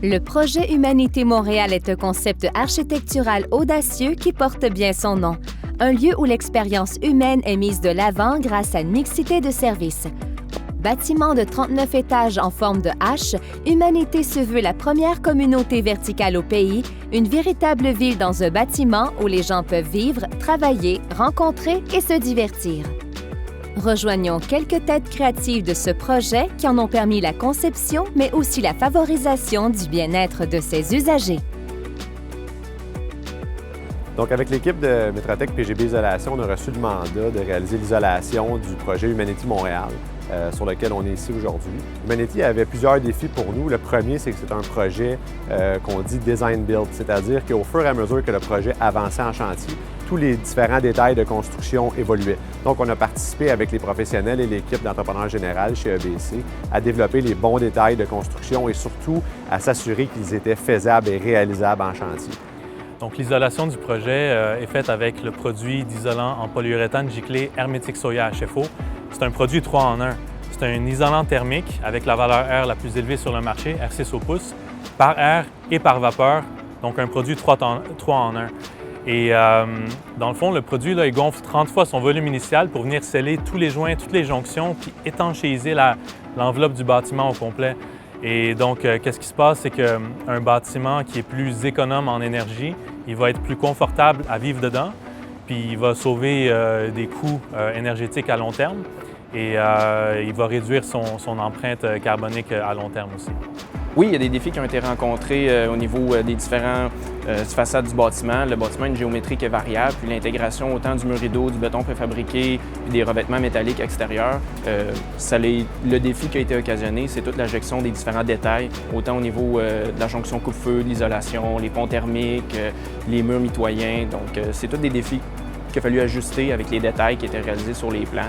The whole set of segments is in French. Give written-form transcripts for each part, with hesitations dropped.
Le projet Humanité Montréal est un concept architectural audacieux qui porte bien son nom. Un lieu où l'expérience humaine est mise de l'avant grâce à une mixité de services. Bâtiment de 39 étages en forme de H, Humanité se veut la première communauté verticale au pays, une véritable ville dans un bâtiment où les gens peuvent vivre, travailler, rencontrer et se divertir. Rejoignons quelques têtes créatives de ce projet qui en ont permis la conception, mais aussi la favorisation du bien-être de ses usagers. Donc, avec l'équipe de Métrotech PGB Isolation, on a reçu le mandat de réaliser l'isolation du projet Humanity Montréal, sur lequel on est ici aujourd'hui. Humanity avait plusieurs défis pour nous. Le premier, c'est que c'est un projet qu'on dit design-build, c'est-à-dire qu'au fur et à mesure que le projet avançait en chantier, tous les différents détails de construction évoluaient. Donc, on a participé avec les professionnels et l'équipe d'entrepreneurs général chez EBC à développer les bons détails de construction et surtout à s'assurer qu'ils étaient faisables et réalisables en chantier. Donc, l'isolation du projet est faite avec le produit d'isolant en polyuréthane giclé Hermétique Soya HFO. C'est un produit 3 en 1. C'est un isolant thermique avec la valeur R la plus élevée sur le marché, R6 au pouce, par air et par vapeur, donc un produit 3 en 1. Et dans le fond, le produit, là, il gonfle 30 fois son volume initial pour venir sceller tous les joints, toutes les jonctions, puis étanchéiser l'enveloppe du bâtiment au complet. Et donc, qu'est-ce qui se passe? C'est qu'un bâtiment qui est plus économe en énergie, il va être plus confortable à vivre dedans, puis il va sauver des coûts énergétiques à long terme et il va réduire son empreinte carbonique à long terme aussi. Oui, il y a des défis qui ont été rencontrés au niveau des différentes façades du bâtiment. Le bâtiment a une géométrie qui est variable, puis l'intégration autant du mur rideau, du béton préfabriqué, puis des revêtements métalliques extérieurs. Le défi qui a été occasionné, c'est toute la gestion des différents détails, autant au niveau de la jonction coupe-feu, de l'isolation, les ponts thermiques, les murs mitoyens. Donc, c'est tous des défis qu'il a fallu ajuster avec les détails qui étaient réalisés sur les plans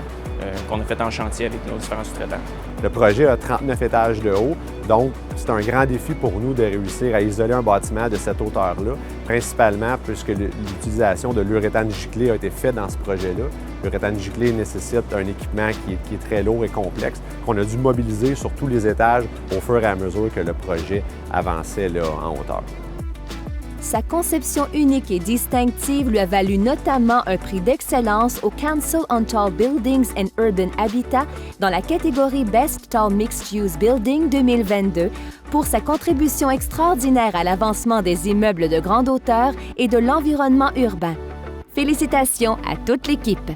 qu'on a fait en chantier avec nos différents sous-traitants. Le projet a 39 étages de haut, donc c'est un grand défi pour nous de réussir à isoler un bâtiment de cette hauteur-là, principalement puisque l'utilisation de l'uréthane giclé a été faite dans ce projet-là. L'uréthane giclé nécessite un équipement qui est très lourd et complexe, qu'on a dû mobiliser sur tous les étages au fur et à mesure que le projet avançait là, en hauteur. Sa conception unique et distinctive lui a valu notamment un prix d'excellence au Council on Tall Buildings and Urban Habitat dans la catégorie Best Tall Mixed Use Building 2022 pour sa contribution extraordinaire à l'avancement des immeubles de grande hauteur et de l'environnement urbain. Félicitations à toute l'équipe!